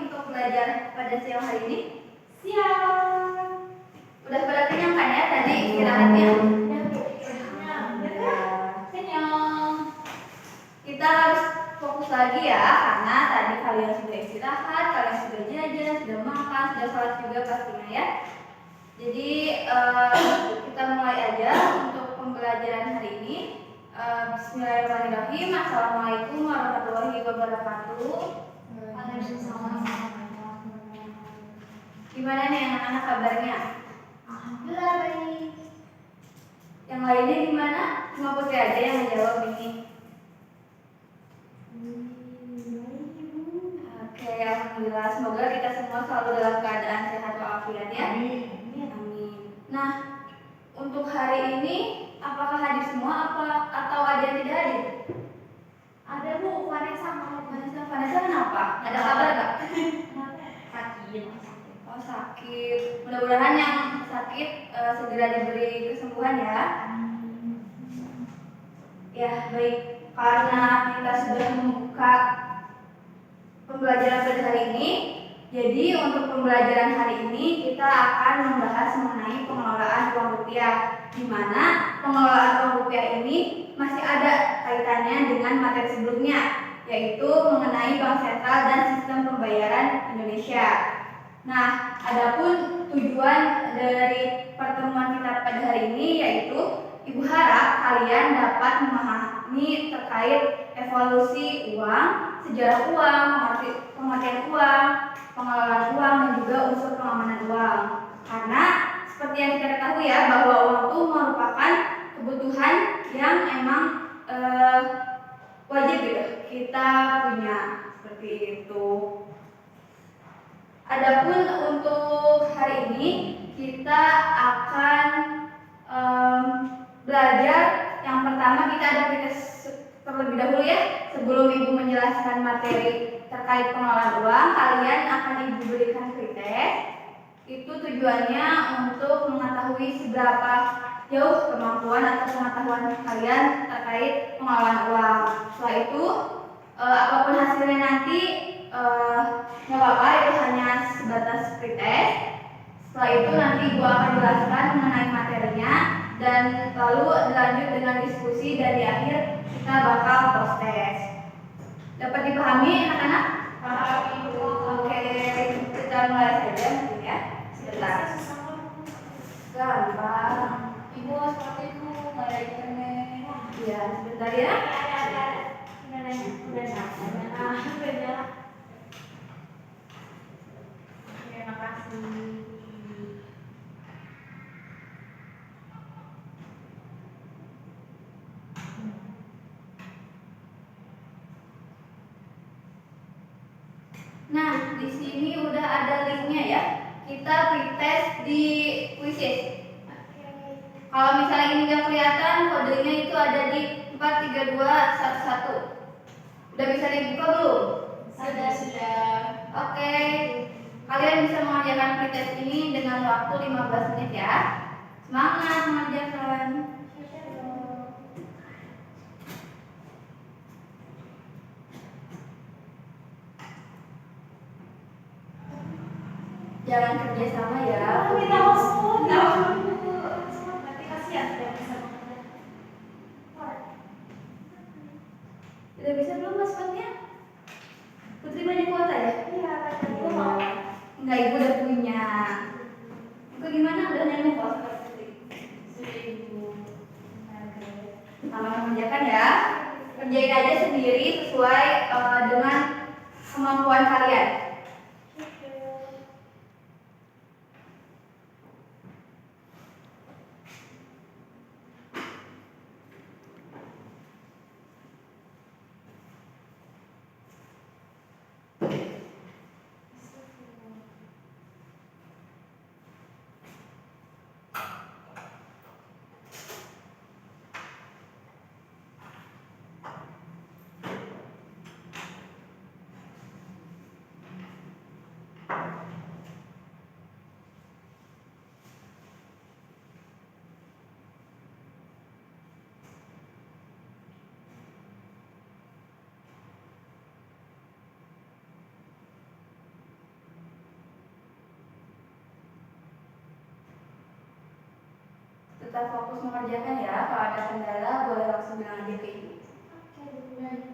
untuk belajar pada siang hari ini? Siang. Udah pada kenyang kan ya tadi istirahatnya? Kenyang. Kita harus fokus lagi ya, karena tadi kalian sudah istirahat, kalian sudah jajan, sudah makan, sudah sholat juga pastinya ya. Jadi kita mulai aja untuk pembelajaran hari ini. Bismillahirrahmanirrahim. Assalamualaikum warahmatullahi wabarakatuh. Gimana nih anak-anak kabarnya? Alhamdulillah baik. Yang lainnya gimana? Cuma Putri aja yang menjawab ini. Oke, alhamdulillah. Semoga kita semua selalu dalam keadaan sehat walafiat ya. Amin. Nah, untuk hari ini apakah hadir semua atau ada yang tidak hadir? Ada Bu, Vanessa kenapa? Ada kabar nggak? Sakit. Oh sakit. Mudah-mudahan yang sakit segera diberi kesembuhan ya. Ya baik. Karena kita sudah membuka pembelajaran pada hari ini, jadi untuk pembelajaran hari ini kita akan membahas mengenai pengelolaan uang rupiah, di mana pengelolaan uang rupiah ini masih ada kaitannya dengan materi sebelumnya, yaitu mengenai bank sentral dan sistem pembayaran Indonesia. Nah, adapun tujuan dari pertemuan kita pada hari ini yaitu Ibu harap kalian dapat memahami terkait evolusi uang, sejarah uang, pengertian uang, pengelolaan uang, dan juga unsur pengamanan uang. Karena seperti yang kita ketahui ya, bahwa uang itu merupakan kebutuhan yang emang wajib gitu kita punya, seperti itu. Adapun untuk hari ini kita akan belajar. Yang pertama kita ada terlebih dahulu ya, sebelum Ibu menjelaskan materi terkait pengelolaan uang, kalian akan Ibu berikan pretest. Itu tujuannya untuk mengetahui seberapa jauh kemampuan atau pengetahuan kalian terkait pengelolaan uang. Setelah itu apapun hasilnya nanti nggak apa-apa, itu hanya sebatas pretest. Setelah itu nanti Ibu akan jelaskan mengenai materinya, dan lalu dilanjut dengan diskusi, dan di akhir kita bakal proses. Dapat dipahami anak-anak? Paham Ibu. Oke, kita mulai saja mungkin ya. Sebentar. Gampang. Ibu seperti itu mulai internet. Iya, sebentar ya. Udah. Terima kasih. Nah, di sini udah ada linknya ya. Kita pretest di Quizzes. Kalau misalnya ini nggak kelihatan, kodenya itu ada di 43211. Udah bisa dibuka belum? Sudah. Oke. Kalian bisa mengerjakan pretest ini dengan waktu 15 menit ya. Semangat mengerjakan. Jangan kerja sama ya. Kita harus nanti kasihan tidak bisa. Udah bisa belum masuknya? Putri banyak kuota ya? Iya, enggak, Ibu udah punya. Ibu gimana? Udah nemu kok? Sudah Ibu. Selamat mengerjakan ya. Kerjain aja sendiri sesuai dengan kemampuan kalian. Tetap fokus mengerjakan ya. Kalau ada kendala boleh langsung bilang aja ke ibu. Oke, baik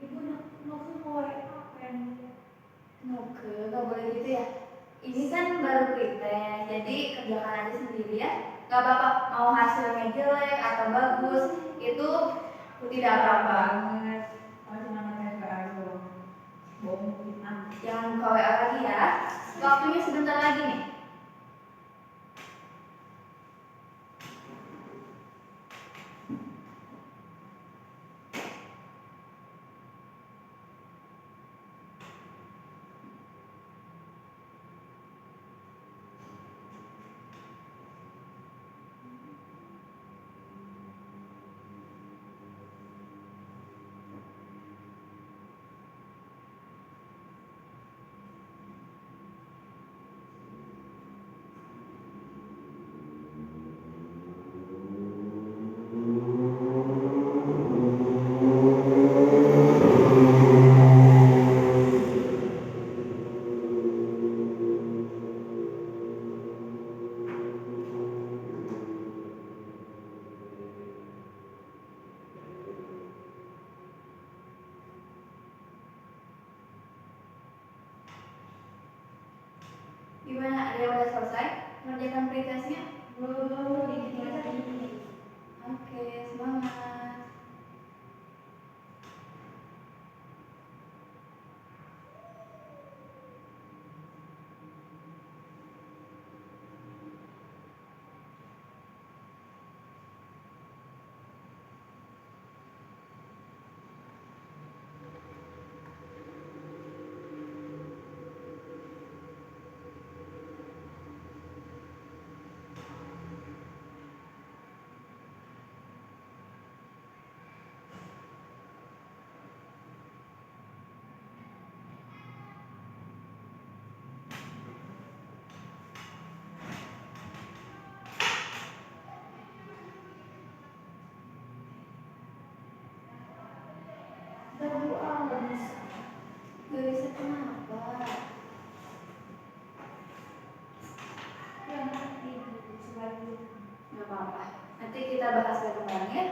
Ibu. Ibu mau apa yang Oke, nggak boleh gitu ya. Ini kan baru pretest, jadi kerjakan aja sendiri ya. Nggak apa-apa mau hasilnya jelek atau bagus, itu tidak apa-apa. banget? Oh, cuma ngetes baru. Bohong kita. Jangan buka WA lagi ya. Waktunya sebentar lagi nih. Gimana? Ada yang udah selesai mengerjakan pretestnya? Belum, dikit lagi. Oke, semangat. Berdoa nggak bisa. Gak bisa kenapa? Ya nanti Ibu selanjutnya. Gak apa-apa. Nanti kita bahas bareng-bareng ya.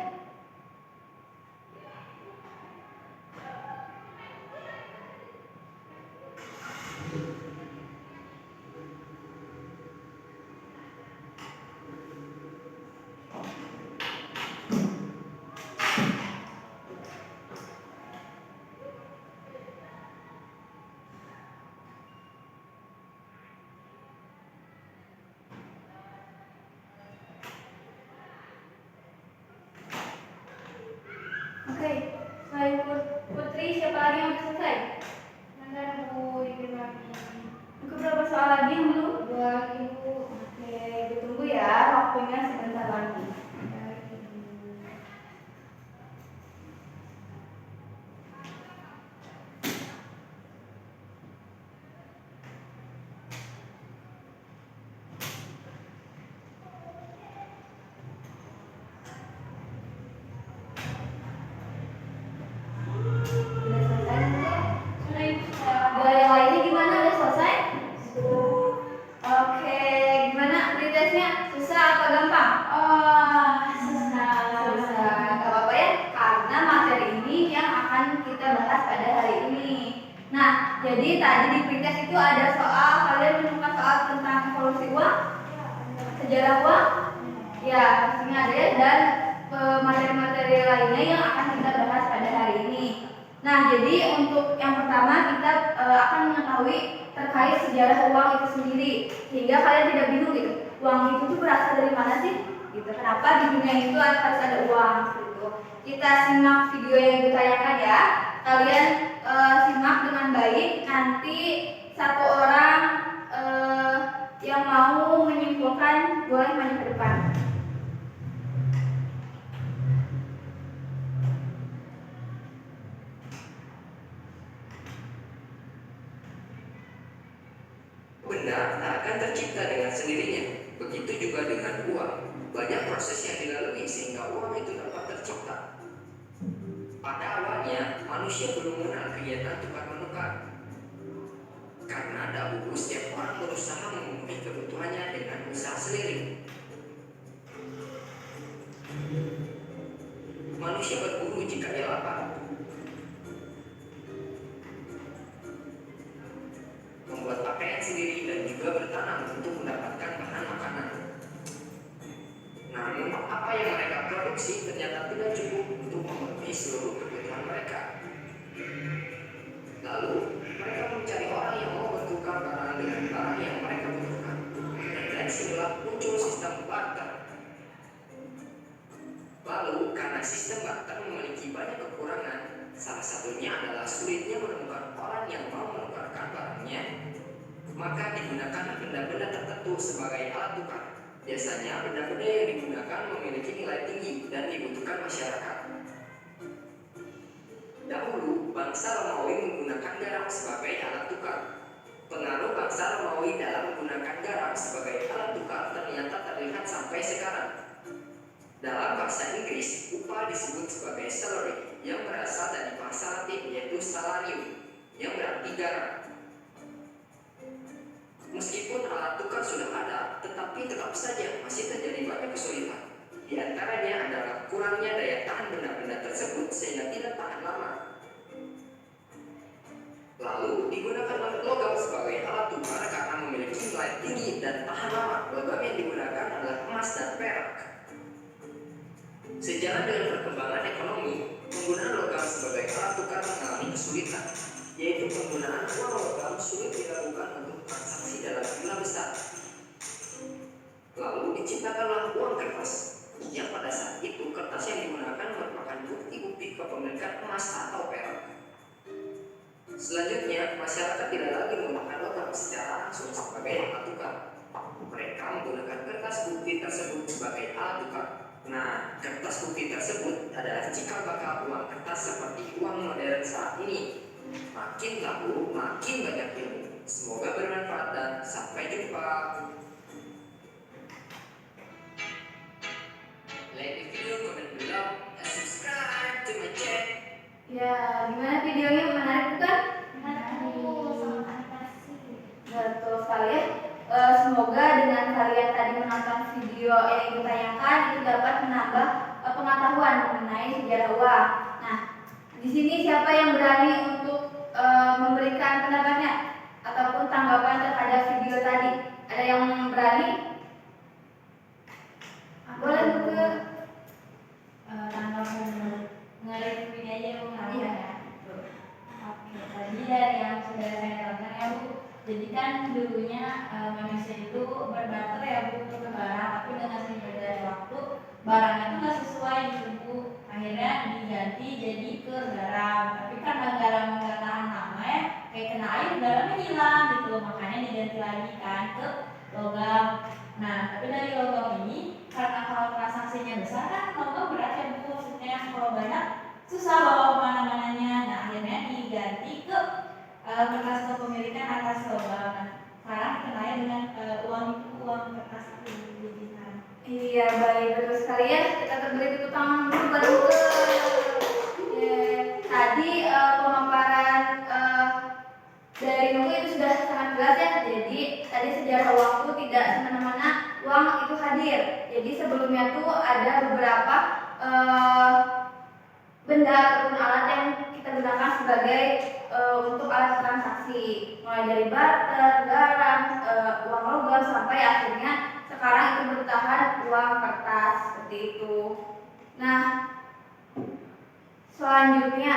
Nah, jadi tadi di pretest itu ada soal, kalian menemukan soal tentang evolusi uang, sejarah uang, ya pastinya ada ya, dan materi-materi lainnya yang akan kita bahas pada hari ini. Nah, jadi untuk yang pertama kita akan mengetahui terkait sejarah uang itu sendiri, sehingga kalian tidak bingung gitu, uang itu tuh berasal dari mana sih? Gitu. Kenapa di dunia itu harus ada uang? Gitu. Kita simak video yang ditayangkan ya. Kalian simak dengan baik. Nanti satu orang yang mau menyimpulkan boleh maju ke depan. Benda tak akan tercipta dengan sendirinya. Begitu juga dengan uang. Banyak proses yang dilalui sehingga uang itu dapat tercipta. Pada awalnya, manusia belum mengenal kegiatan tukar-menukar. Karena dahulu setiap orang berusaha memenuhi kebutuhannya dengan usaha sendiri. Manusia berburu jika ia lapar, membuat pakaian sendiri, dan juga bertanam untuk mendapatkan bahan makanan. Namun, apa yang mereka produksi ternyata tidak cukup untuk memenuhi seluruh kebutuhan mereka. Lalu, mereka mencari orang yang mau bertukar barang dengan barang yang mereka butuhkan. Dan dari sinilah muncul sistem barter. Lalu, karena sistem barter memiliki banyak kekurangan, salah satunya adalah sulitnya menemukan orang yang mau menukarkan barangnya, maka digunakan benda-benda tertentu sebagai alat tukar. Biasanya benda-benda yang digunakan memiliki nilai tinggi dan dibutuhkan masyarakat. Dahulu, bangsa Romawi menggunakan garam sebagai alat tukar. Pengaruh bangsa Romawi dalam menggunakan garam sebagai alat tukar ternyata terlihat sampai sekarang. Dalam bahasa Inggris, upah disebut sebagai salary, yang berasal dari bahasa Latin yaitu salarium, yang berarti garam. Meskipun alat tukar sudah ada, tetapi tetap saja masih terjadi banyak kesulitan. Di antaranya adalah kurangnya daya tahan benda-benda tersebut sehingga tidak tahan lama. Lalu digunakanlah logam sebagai alat tukar karena memiliki nilai tinggi dan tahan lama. Logam yang digunakan adalah emas dan perak. Sejalan dengan perkembangan ekonomi, penggunaan logam sebagai alat tukar mengalami kesulitan, yaitu penggunaan uang logam sulit dilakukan untuk transaksi dalam jumlah besar. Lalu diciptakanlah uang kertas, yang pada saat itu kertas yang digunakan merupakan bukti-bukti kepemilikan emas atau perak. Selanjutnya, masyarakat tidak lagi menggunakan logam secara langsung sebagai alat tukar. Mereka menggunakan kertas bukti tersebut sebagai alat tukar. Nah, kertas bukti tersebut adalah cikal bakal uang kertas seperti uang modern saat ini. Makin lalu, makin banyak ilmu. Semoga bermanfaat dan sampai jumpa. Like the video, comment below, and subscribe to my channel. Ya, gimana videonya, menarik bukan? Sama animasi. Betul sekali ya. Semoga dengan kalian tadi menonton video yang ditayangkan itu dapat menambah pengetahuan mengenai sejarah uang. Nah, di sini siapa yang berani untuk memberikan pendapatnya ataupun tanggapan terhadap video tadi? Ada yang berani? Boleh buka. Tanggapan mengenai video aja Bu. Iya. Oke, tadi dari yang sudah saya tonton ya Bu. Jadi kan dulunya manusia itu berbarter ya Bu untuk barang, tapi dengan seiring dari waktu barangnya itu nggak sesuai gitu Bu. Akhirnya diganti jadi ke garam. Tapi karena garam nggak tahan lama ya, kayak kena air garamnya hilang gitu. Makanya diganti lagi kan ke logam. Nah, tapi dari logam ini karena kalau transaksinya besar kan logam berat ya Bu. Maksudnya kalau banyak susah bawa kemana-mananya. Nah, akhirnya diganti ke kertas kepemilikan atas logam. Sekarang dikenal dengan uang kertas itu digital. Iya, baik, betul sekali ya. Kita beri tepuk tangan dulu baru ke. Tadi pemaparan dari Nuki itu sudah sangat jelas ya. Jadi tadi sejarah uang itu tidak semena-mena uang itu hadir. Jadi sebelumnya tuh ada beberapa benda ataupun alat yang kita gunakan sebagai untuk alat transaksi, mulai dari barter, garam, uang logam sampai akhirnya sekarang itu bertahan uang kertas seperti itu. Nah, selanjutnya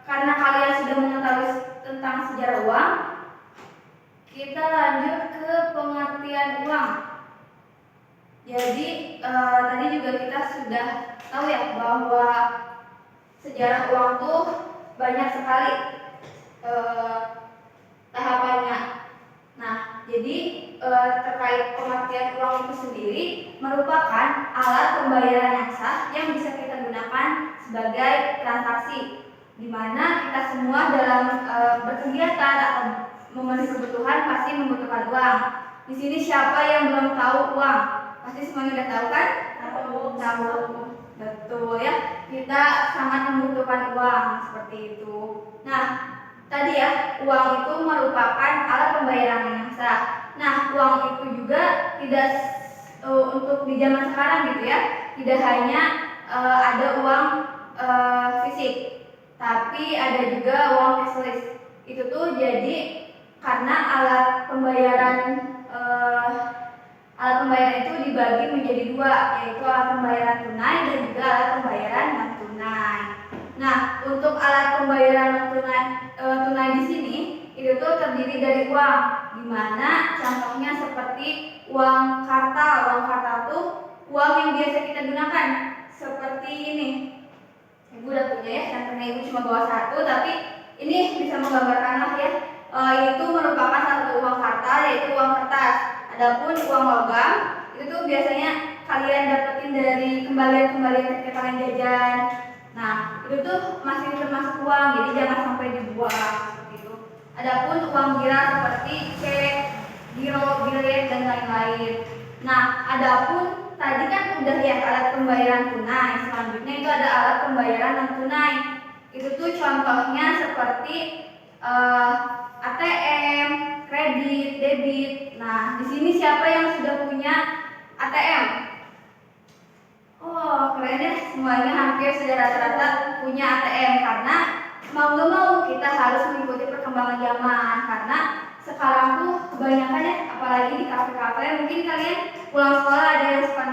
karena kalian sudah mengetahui tentang sejarah uang, kita lanjut ke pengertian uang. Jadi tadi juga kita sudah tahu ya bahwa sejarah uang tuh banyak sekali tahapannya. Nah, jadi terkait pengertian uang itu sendiri merupakan alat pembayaran yang sah yang bisa kita gunakan sebagai transaksi, di mana kita semua dalam berkegiatan atau memenuhi kebutuhan pasti membutuhkan uang. Di sini siapa yang belum tahu uang? Pasti semuanya udah tahu kan? Tahu. Betul ya. Kita sangat membutuhkan uang seperti itu. Nah, tadi ya, uang itu merupakan alat pembayaran yang sah. Nah, uang itu juga tidak untuk di zaman sekarang gitu ya. Tidak hanya ada uang fisik, tapi ada juga uang cashless. Itu tuh jadi karena alat pembayaran itu dibagi menjadi dua, yaitu alat pembayaran tunai dan juga alat pembayaran non tunai. Nah, untuk alat pembayaran non tunai di sini itu tuh terdiri dari uang, di mana contohnya seperti uang kartal. Uang kartal tuh uang yang biasa kita gunakan seperti ini. Ibu udah punya ya, contohnya ibu cuma bawa satu, tapi ini bisa menggambarkan lah ya. Itu merupakan satu uang kartal, yaitu uang kertas. Adapun uang logam itu tuh biasanya kalian dapetin dari kembalian ketika kalian jajan. Nah, itu tuh masih termasuk uang, jadi jangan sampai dibuang seperti itu. Adapun uang gira seperti cek, giro, bilet dan lain-lain. Nah, adapun tadi kan udah ya alat pembayaran tunai. Selanjutnya itu ada alat pembayaran non tunai. Itu tuh contohnya seperti ATM, kredit, debit. Nah, di sini siapa yang sudah punya ATM? Oh, keren ya, semuanya hampir sudah rata-rata punya ATM karena mau nggak mau kita harus mengikuti perkembangan zaman, karena sekarang tuh kebanyakan ya, apalagi di kafe-kafe, mungkin kalian pulang sekolah ada yang suka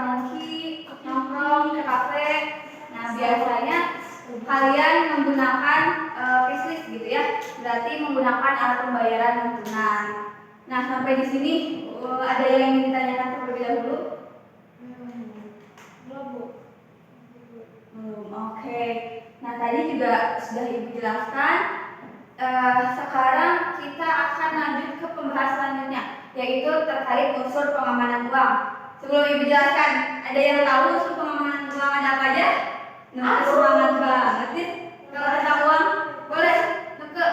nongkrong ke kafe. Nah, biasanya kalian menggunakan cashless gitu ya, berarti menggunakan alat pembayaran non tunai. Nah, sampai di sini ada yang ingin ditanyakan terlebih dahulu? Oke. Nah, tadi juga sudah ibu jelaskan. Sekarang kita akan lanjut ke pembahasan selanjutnya, yaitu terkait unsur pengamanan uang. Sebelum ibu jelaskan, ada yang tahu unsur pengamanan uang ada apa aja? Nah, semangat banget nih. Kalau tentang uang, boleh Nuke.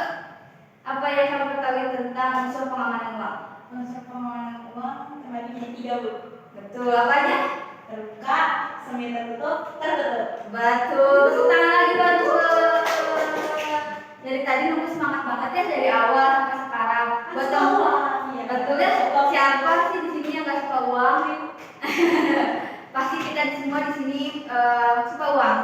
Apa yang kamu ketahui tentang unsur pengamanan uang? Unsur pengamanan uang terbagi menjadi 3, Bu. Betul, apa aja? Terbuka, semi tertutup, tertutup. Betul, tepuk tangan lagi buat Nuke. Dari tadi Nuke semangat banget ya dari awal sampai sekarang. Buat kamu, Iya. betul ya? Siapa sih di sini yang gak suka uang? Pasti kita semua di sini suka uang.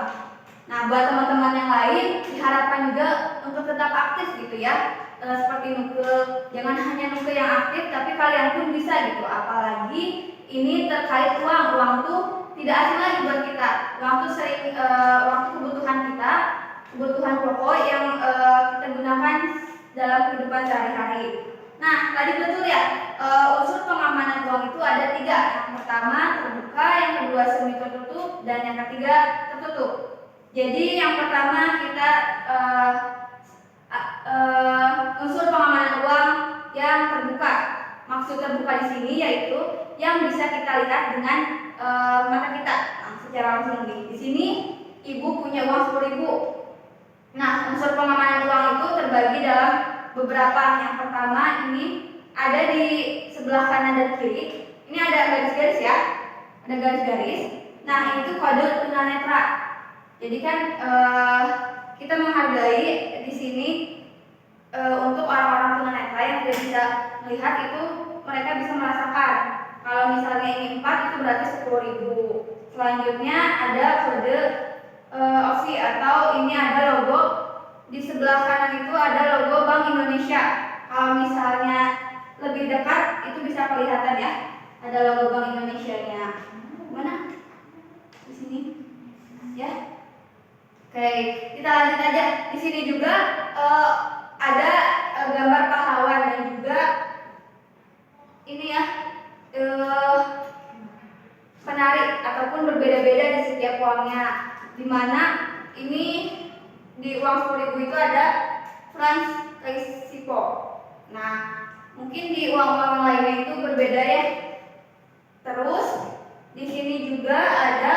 Nah, buat teman-teman yang lain diharapkan juga untuk tetap aktif gitu ya. Seperti Nuke, jangan hanya Nuke yang aktif, tapi kalian pun bisa gitu. Apalagi ini terkait uang. Uang tuh tidak asing lagi buat kita. Uang tuh sering uang tuh kebutuhan kita, kebutuhan pokok yang kita gunakan dalam kehidupan sehari-hari. Nah, tadi betul ya, unsur pengamanan uang itu ada 3. Yang pertama terbuka, yang kedua semi tertutup, dan yang ketiga tertutup. Jadi yang pertama kita unsur pengamanan uang yang terbuka. Maksud terbuka di sini yaitu yang bisa kita lihat dengan mata kita secara langsung nih. Di sini ibu punya uang 10.000. Nah, unsur pengamanan uang itu terbagi dalam beberapa. Yang pertama ini ada di sebelah kanan dan kiri. Ini ada garis-garis ya, ada garis-garis. Nah, itu kode tunanetra. Jadi kan kita menghargai di sini untuk orang-orang tunanetra yang tidak bisa melihat, itu mereka bisa merasakan. Kalau misalnya ini 4 itu berarti 10.000. Selanjutnya ada kode OVI atau ini ada logo di sebelah kanan itu ada logo Bank Indonesia. Kalau misalnya lebih dekat itu bisa kelihatan ya, ada logo Bank Indonesia-nya. Mana? Di sini, ya. Oke, kita lanjut aja. Di sini juga ada gambar pahlawan dan juga ini ya penari ataupun berbeda-beda di setiap uangnya. Dimana ini di uang 10.000 itu ada Franz Kaisipo. Nah, mungkin di uang-uang lainnya itu berbeda ya. Terus di sini juga ada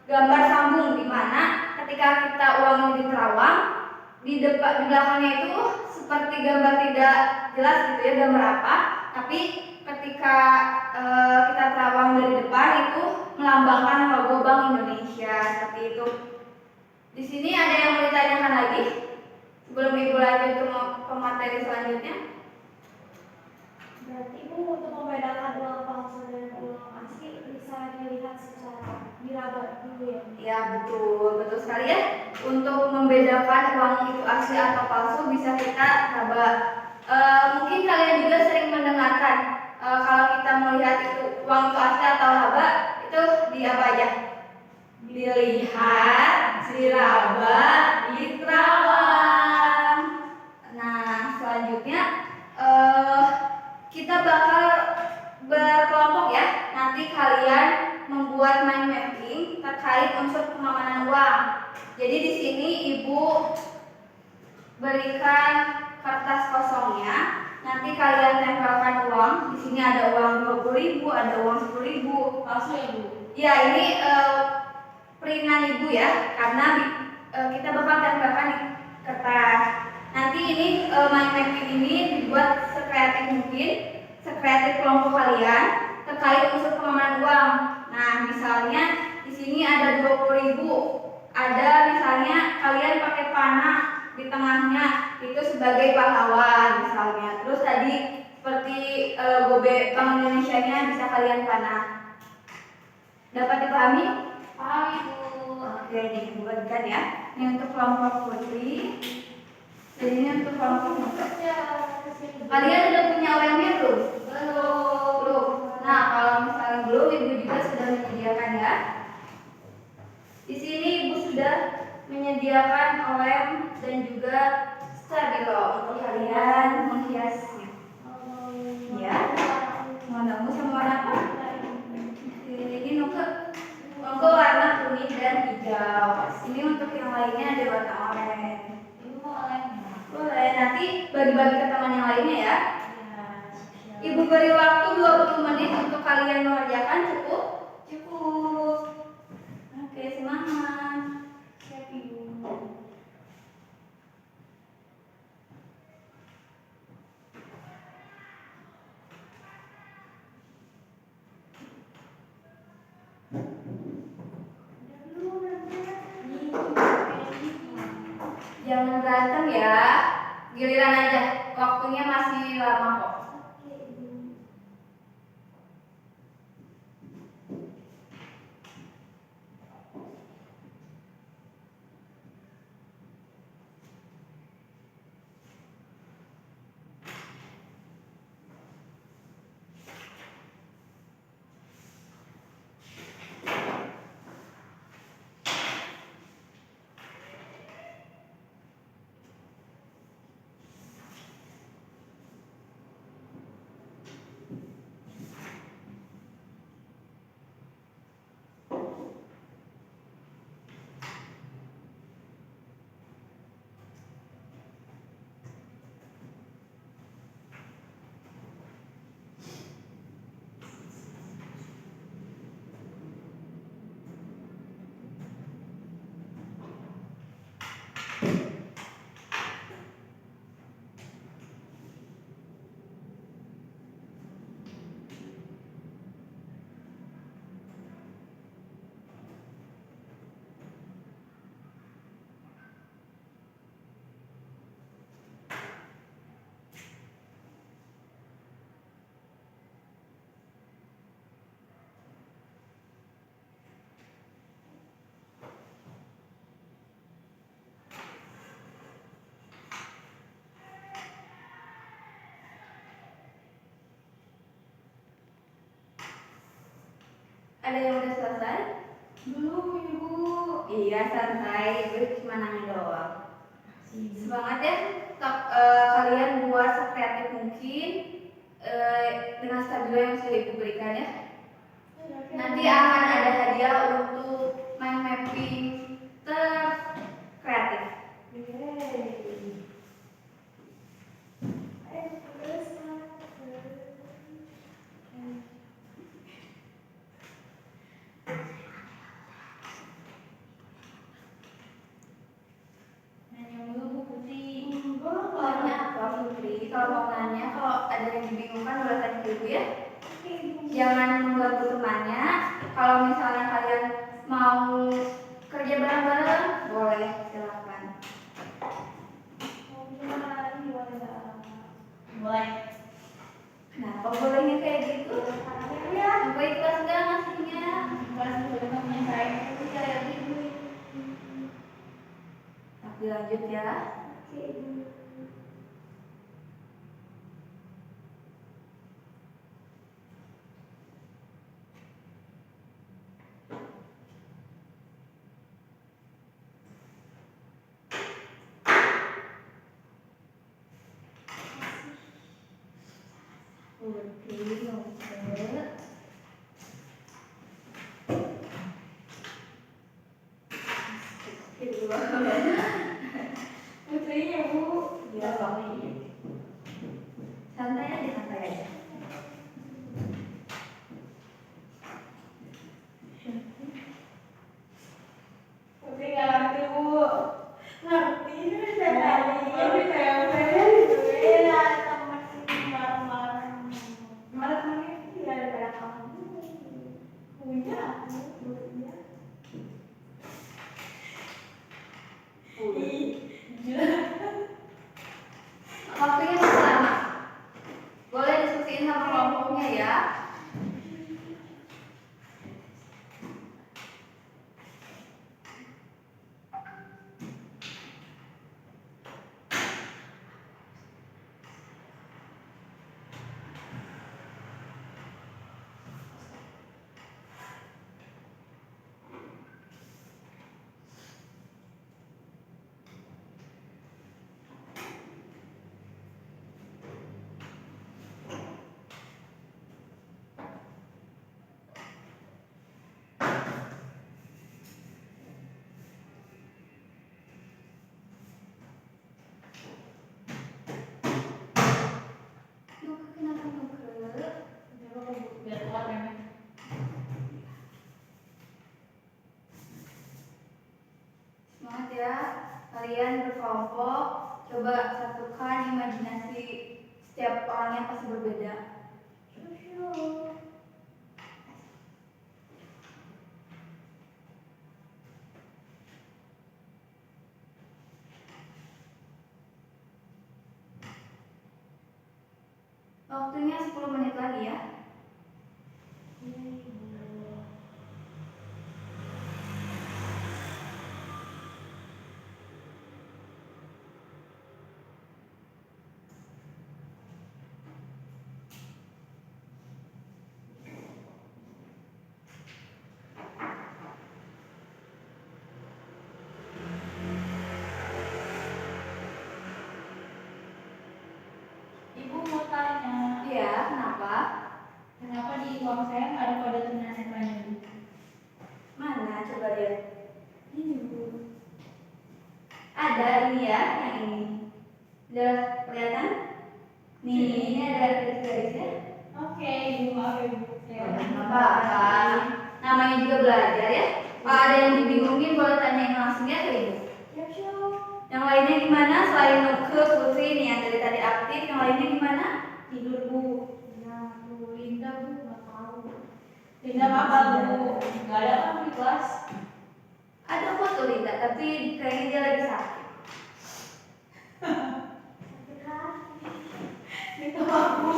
gambar sambung, di mana ketika kita uang ini diterawang, di belakangnya itu seperti gambar tidak jelas gitu ya, gambar apa, tapi ketika kita terawang dari depan itu melambangkan logo Bank Indonesia seperti itu. Di sini ada yang mau ditanyakan lagi sebelum Ibu lanjut ke materi selanjutnya? Berarti Ibu untuk membedakan uang palsu dan uang asli bisa dilihat secara diraba dulu ya? Ya betul sekali ya. Untuk membedakan uang itu asli atau palsu bisa kita raba. Mungkin kalian juga sering mendengarkan kalau kita melihat itu uang itu asli atau laba itu di apa aja? Dilihat, diraba, diterawang. Nah selanjutnya kita bakal berkelompok ya. Nanti kalian membuat mind mapping terkait unsur pengamanan uang. Jadi di sini Ibu berikan kertas kosongnya. Nanti kalian tempelkan uang. Di sini ada uang 20.000, ada uang 10.000. Palsu ya Bu? Ya ini peringan Ibu ya, karena kita bakal tempelkan di kertas. Nanti ini mind mapping ini dibuat sekreatif mungkin, sekreatif kelompok kalian terkait unsur pengamanan uang. Nah, misalnya di sini ada 20.000, ada misalnya kalian pakai panah di tengahnya, itu sebagai pahlawan misalnya. Terus tadi seperti logo Bank Indonesia-nya bisa kalian panah. Dapat dipahami? Paham Ibu. Oke, dibuatkan ya. Ini untuk kelompok putri. Dan ini untuk kelompok putri. Kalian sudah punya OMR belum? Belum. Nah, kalau misalnya belum, Ibu juga sudah menyediakan ya. Di sini Ibu sudah menyediakan OM dan juga stabilo untuk kalian menghiasnya. Ya. Warnamu sama warna apa? Ini nuke warna kuning dan hijau. Ini untuk yang lainnya ada warna oranye. Ibu mau olehnya? Boleh, nanti bagi-bagi ke teman yang lainnya ya. Ya, Ibu beri waktu 20 menit untuk kalian mengerjakan. Cukup? cukup. Oke, semangat. Siap Ibu. Jangan berantem ya. Giliran aja. Waktunya masih lama kok. Ada yang udah selesai? Belum Ibu. Iya, santai. Ibu cuma nanya doang. Semangat ya. Kalian buat sekreatif mungkin dengan stabilo yang sudah Ibu berikan ya. Nanti akan ada hadiah untuk mind mapping terkreatif. Nanya mulu Bu Putih. Nanya apa Putri? Kalau mau nanya, kalau ada yang dibingungkan boleh tanya ke Ibu ya. Jangan mengganggu temannya. Kalau misalnya kalian mau kerja bareng-bareng, boleh silakan. Boleh. Kenapa bolehnya kayak gitu? Apa ikhlas nggak ngasihnya? Kelas dulu namanya saya itu kayak Ibu. Tapi lanjut ya. Putri nomor kedua. Putrinya Bu. Ya, santai aja, santai aja. Putri nggak ngerti Bu. Ngerti Mana temennya? Iya, daripada kamu. Punya aku, punya. Waktunya masih lama. Boleh diskusiin sama kelompoknya ya. Duh, kenapa nuker? Biar keluar ya. Semangat ya. Kalian berkelompok, coba satukan imajinasi setiap orangnya pasti berbeda. Waktunya 10 menit lagi ya. Ibu mau tanya, Iya, kenapa? kenapa di uang saya nggak ada kode tunanetranya Bu? Mana? Coba lihat. Ini Bu. Ada ini ya, yang ini. Udah kelihatan? Nih, ini ada garis-garisnya. Oke, Ibu maaf ya Bu. Apa-apa. Namanya juga belajar ya. Kalau ada yang dibingungin boleh tanyain langsung ya ke Ibu. Yang lainnya gimana? Selain Nuke, Putri nih yang dari tadi aktif, yang lainnya gimana? Tidur Bu. Nah, Bu Linda, Bu, nggak tahu. Tidak apa-apa Bu. Nggak ada kan di kelas? Ada kok tuh Linda, tapi kayaknya dia lagi sakit. Sakit hati. Minta maaf Bu.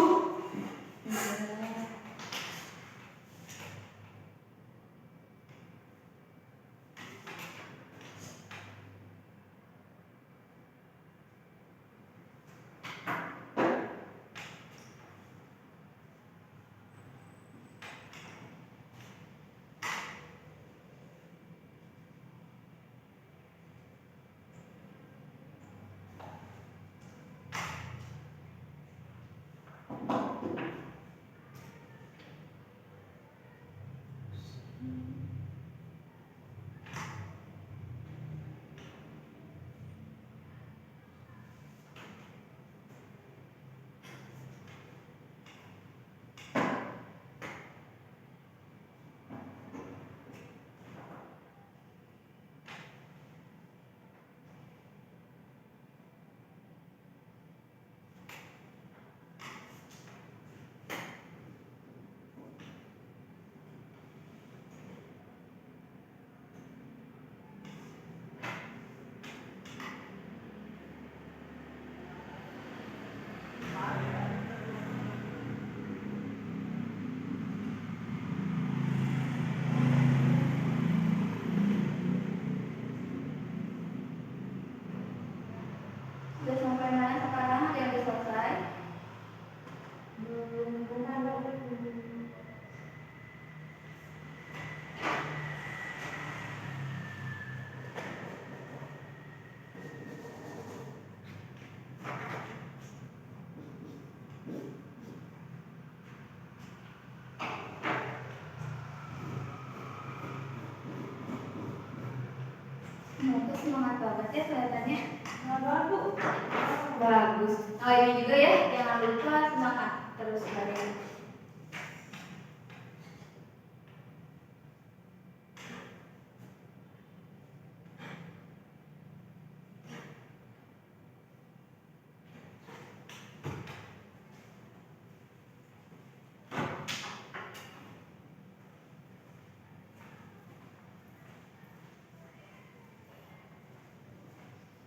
Semoga semangat banget ya kelihatannya. Kenapa Bu? Bagus. Oh ini juga ya, jangan lupa semangat terus kalian.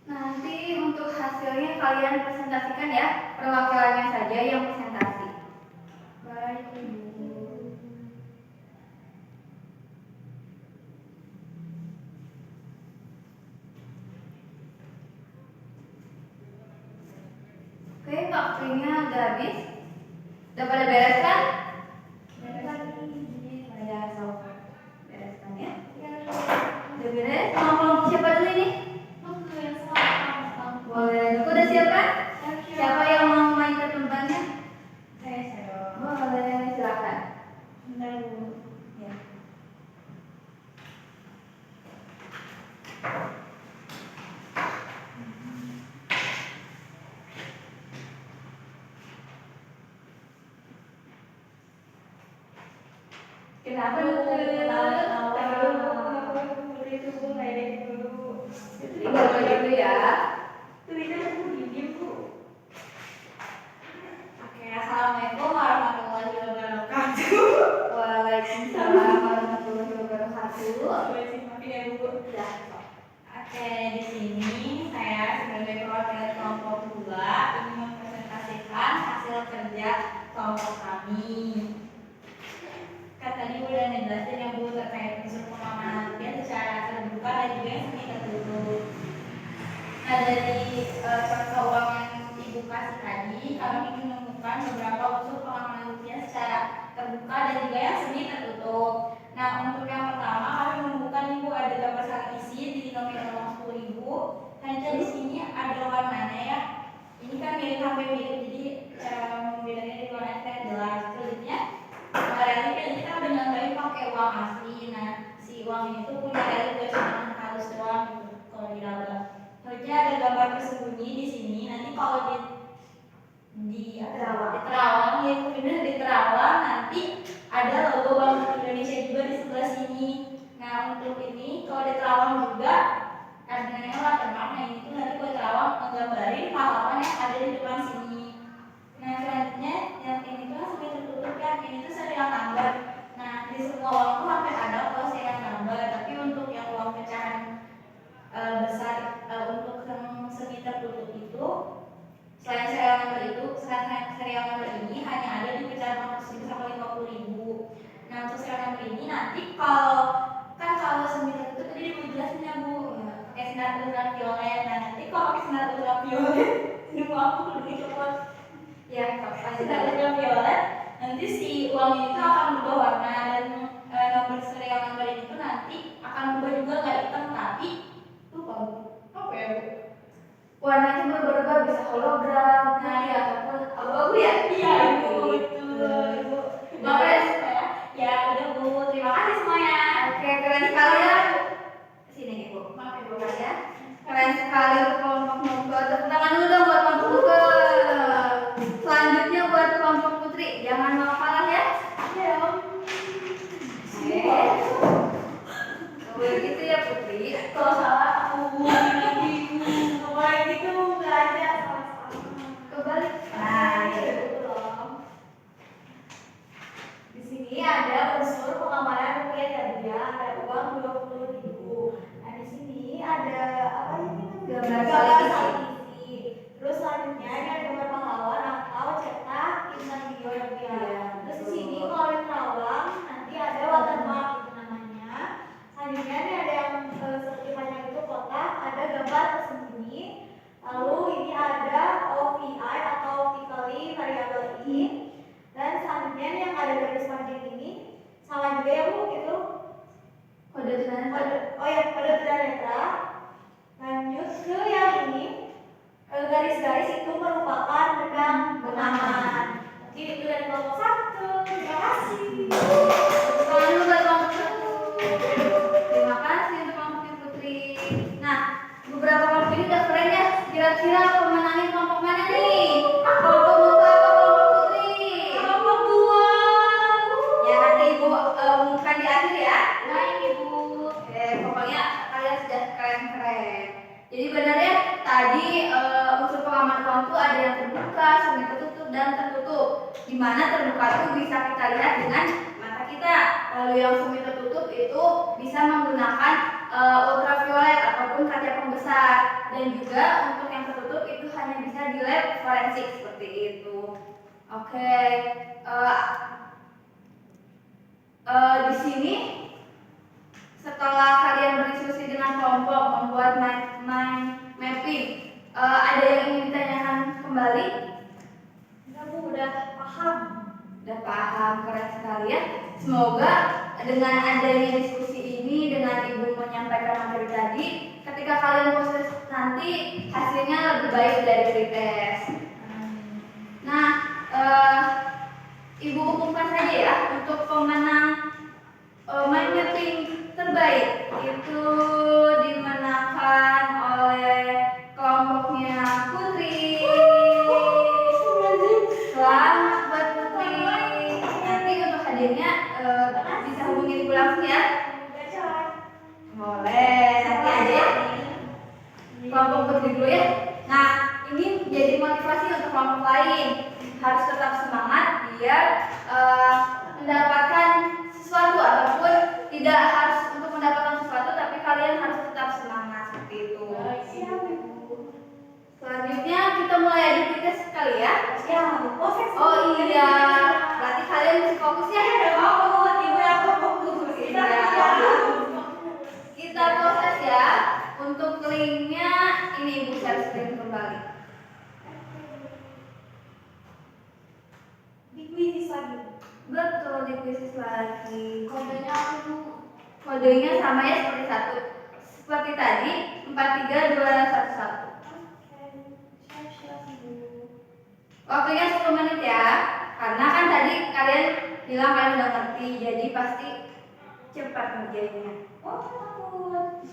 Nanti untuk hasilnya kalian presentasikan ya, perwakilannya saja yang presentasi. Baik Ibu. Oke, waktunya udah habis. Udah pada beres kan? Saya sok bereskan ya. Udah beres? Mau kelompok siapa dulu ini? Boleh. Aku udah siap kan? Siapa yang mau mainkan temannya? Saya dong. Boleh, silakan. Bentar Bu. Ya. Kenapa lu? Tinggal dulu ya. Oke, assalamualaikum warahmatullahi wabarakatuh. Waalaikumsalam warahmatullahi wabarakatuh. Ya. Oke, di sini saya sebagai perwakilan kelompok 2 ingin mempresentasikan hasil kerja kelompok kami. Kan tadi udah ngejelasin ya Bu terkait unsur pengamanan rupiah secara terbuka dan juga yang semi tertutup. Nah dari contoh uang yang Ibu kasih tadi, kami ingin menemukan beberapa unsur pengamanan rupiah secara terbuka dan juga yang semi tertutup. Nah untuk yang pertama kami menemukan Ibu ada gambar saling isi di nominal uang 10.000. Hanya di sini ada warnanya ya. Ini kan mirip hampir mirip, jadi cara membedakannya di warnanya kayak jelas. Selanjutnya relnya kan kita udah nyobain pakai uang asli. Nah si uang ini tuh punya rel gak cuma halus doang gitu kalau diraba. Selanjutnya ada gambar tersembunyi di sini. Nanti kalau di terawang ya bener di terawang nanti ada logo Bank Indonesia juga di sebelah sini. Nah untuk ini kalau di terawang juga ada namanya watermark. Nah ini tuh nanti buat terawang menggambarin pahlawan yang ada di depan sini. Nah selanjutnya yang ini tuh semi tertutup ya, ini tuh serial number. Nah di semua uang tuh hampir ada kalau serial number, tapi untuk yang uang pecahan besar untuk yang semi tertutup itu selain serial number ini hanya ada di pecahan 100.000 sampai 50.000. Nah untuk serial number ini nanti kalau semi tertutup tadi Ibu jelasin ya Bu, pakai sinar ultraviolet. Nah nanti kalau pakai sinar ultraviolet nunggu aku dulu cepet. Ya, pasti sinar violet. Nanti si uang ini tuh akan berubah warna dan nomor serial number ini tuh nanti akan berubah juga nggak hitam tapi lupa Bu. Apa ya Bu? Warnanya berubah-ubah, bisa hologram, Nah ya, ataupun abu-abu ya? iya Ibu, betul Ibu. Bagus. Ya udah Bu, terima kasih semuanya. Oke, keren sekali ya. Sini Ibu, maaf Ibu ya. Keren sekali untuk kelompok Nuke. Tepuk tangan dulu dong buat kelompok Nuke. Selanjutnya buat kelompok Putri, jangan mau kalah ya. Ya Om. Oke. Boleh gitu ya Putri. Kalau salah aku nanti boleh gitu nggak ada Kebalik. Nah, ya. Di sini ada unsur pengamanan rupiah dan dia ada uang 20.000. Nah di sini ada apa ini? Gambar saling saling isi. Terus selanjutnya ini ada gambar pahlawan atau cetak insan video rupiah. Terus di sini kalau di terawang nanti ada watermark itu namanya. Selanjutnya ini ada yang seperti panjang itu kotak, ada gambar tersembunyi. Lalu ini ada OVI atau optically variable in. Dan selanjutnya nih yang ada garis panjang ini sama juga ya Bu, itu Kode tunanetra. kode tunanetra. Lanjut ke yang ini, garis-garis itu merupakan benang pengaman. Mungkin itu dari kelompok 1. Terima kasih. Tepuk tangan dulu buat kelompok 1. Terima kasih untuk kelompok Putri. Nah, beberapa kelompok ini udah keren ya. Kira-kira pemenangnya kelompok mana nih? Kelompok Nuka atau kelompok Putri? Kelompok dua. Ya nanti ibu umumkan di akhir ya. Baik ibu. Oke, pokoknya kalian sudah keren-keren. Jadi benar ya, tadi unsur pengaman ruang itu ada yang terbuka, semi tertutup, dan tertutup. Di mana terbuka itu bisa kita lihat dengan mata kita. Lalu yang semi tertutup itu bisa menggunakan ultraviolet ataupun kaca pembesar. Dan juga untuk yang tertutup itu hanya bisa di lab forensik seperti itu. Oke, di sini setelah kalian berdiskusi dengan kelompok membuat mind mapping, ada yang ingin ditanyakan kembali? Enggak Bu, udah paham. Udah paham, keren sekali ya. Semoga dengan adanya diskusi ini, dengan ibu menyampaikan materi tadi, ketika kalian proses nanti hasilnya lebih baik dari pretest. Nah, ibu umumkan saja ya untuk pemenang mind mapping terbaik itu dimenangkan oleh kelompoknya Putri. Selamat buat Putri. Nanti untuk hadirnya bisa hubungi ibu langsung ya. Boleh, nanti aja ya. Kelompok Putri dulu ya. Nah, ini jadi motivasi untuk kelompok lain. Harus tetap semangat biar mendapatkan sesuatu ataupun tidak harus untuk mendapatkan sesuatu, tapi kalian harus tetap semangat seperti itu. Siap Ibu. Selanjutnya kita mulai aja kita sekali ya. Siap. Oh iya, berarti kalian mesti fokus ya. Ibu yang fokus. Kita proses ya. Untuk linknya ini ibu share screen kembali. Di quiz lagi. Betul, di quiz lagi. Kodenya apa Bu? Kodenya sama ya seperti satu. Seperti tadi 43211. Siap Ibu. Waktunya 10 menit ya. Karena kan tadi kalian bilang kalian udah ngerti, jadi pasti cepat ngerjainnya. Oh, takut.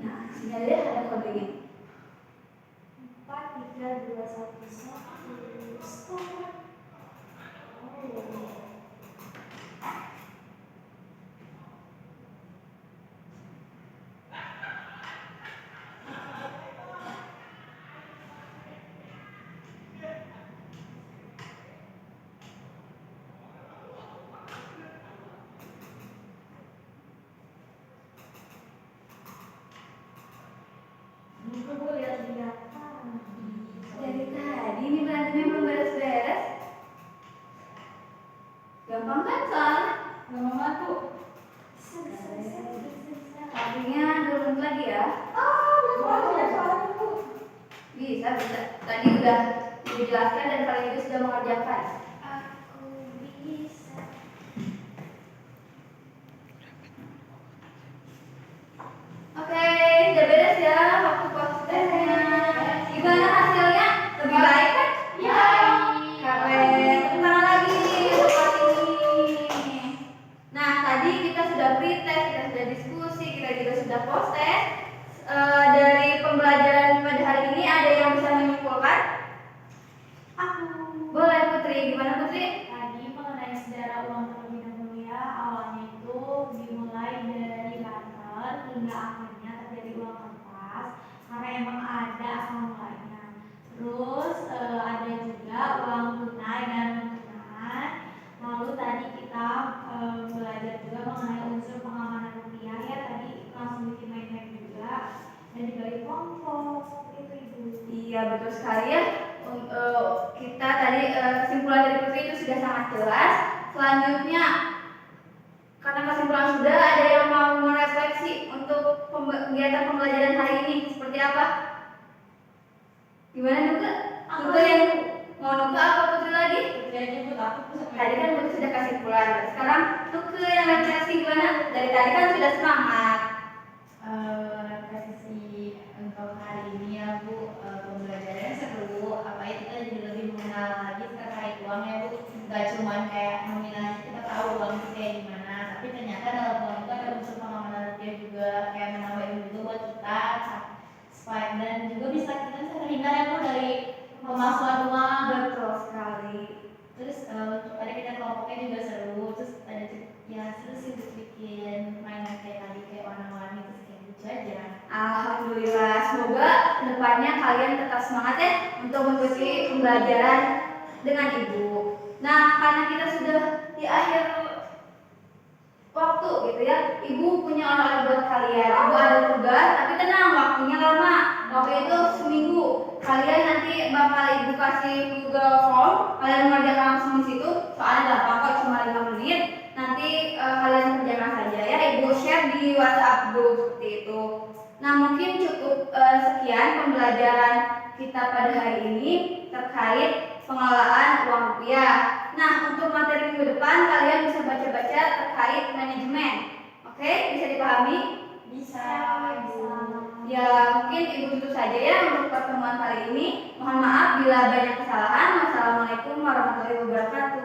Nah, sini aja ada kodenya. 4, 3, 2, 1, 1. Stop. Oh. Ibu lihat-lihat. Dari tadi ini berantemnya belum beres-beres. Gampang kan soalnya? Gampang banget Bu. Artinya 2 menit lagi ya. Bisa. Tadi udah dijelaskan dan kalian juga sudah mengerjakan. Aku bisa. Oke, udah beres ya waktu prosesnya. Gimana hasilnya? Lebih baik kan? Ya. Keren. Tepuk tangan lagi buat ini. Nah, tadi kita sudah pretest, kita sudah diskusi, kita juga sudah post test. Dari pembelajaran pada hari ini ada yang bisa menyimpulkan? Aku. Boleh Putri, gimana Putri? Tadi mengenai sejarah uang terlebih dahulu ya, awalnya itu dimulai dari kantor hingga akhirnya terjadi uang kertas karena emang ada asal mulanya. Terus ada juga uang tunai dan non tunai. Lalu tadi kita belajar juga mengenai unsur pengamanan rupiah ya, tadi langsung bikin mind map juga dan dibagi kelompok seperti itu Ibu. Iya betul sekali ya. Kita tadi kesimpulan dari Putri itu sudah sangat jelas. Selanjutnya, karena kesimpulan sudah, ada yang mau merefleksi untuk kegiatan pembelajaran hari ini seperti apa? Gimana Nuka? Nuka yang mau Nuka apa Putri lagi? Putri aja Bu, takut Bu sampai. Tadi kan Putri sudah kesimpulan. Sekarang Nuka yang refleksi gimana? Dari tadi kan sudah semangat. Refleksi untuk hari ini ya Bu, pembelajarannya seru. Apalagi kita jadi lebih mengenal lagi terkait uang ya Bu. Gak cuman kayak nominalnya kita uang itu kayak gimana, tapi ternyata dalam uang itu ada unsur pengamanan rupiah juga, kayak menambah ilmu juga buat kita supaya, dan juga bisa kita bisa terhindar ya Bu dari pemalsuan uang. Betul sekali. Terus untuk tadi kita kelompoknya juga seru, terus ada ya seru sih untuk bikin mainan kayak tadi kayak warna-warni, terus kayak lucu aja. Alhamdulillah, semoga kedepannya kalian tetap semangat ya untuk mengikuti pembelajaran dengan Ibu. Nah, karena kita sudah di akhir waktu gitu ya, Ibu punya olahraga buat kalian. Ibu ada tugas, tapi tenang, waktunya lama. Waktu itu seminggu. Kalian nanti bakal Ibu kasih Google Form, kalian mengerjakan langsung di situ. Soalnya gampang kok, cuma 5 menit. Nanti kalian kerjakan saja ya. Ibu share di WhatsApp group seperti itu. Nah, mungkin cukup sekian pembelajaran kita pada hari ini terkait pengelolaan uang rupiah. Nah, untuk materi minggu depan kalian bisa baca-baca terkait manajemen. Oke, bisa dipahami? Bisa. Ya, mungkin Ibu tutup saja ya untuk pertemuan kali ini. Mohon maaf bila banyak kesalahan. Wassalamualaikum warahmatullahi wabarakatuh.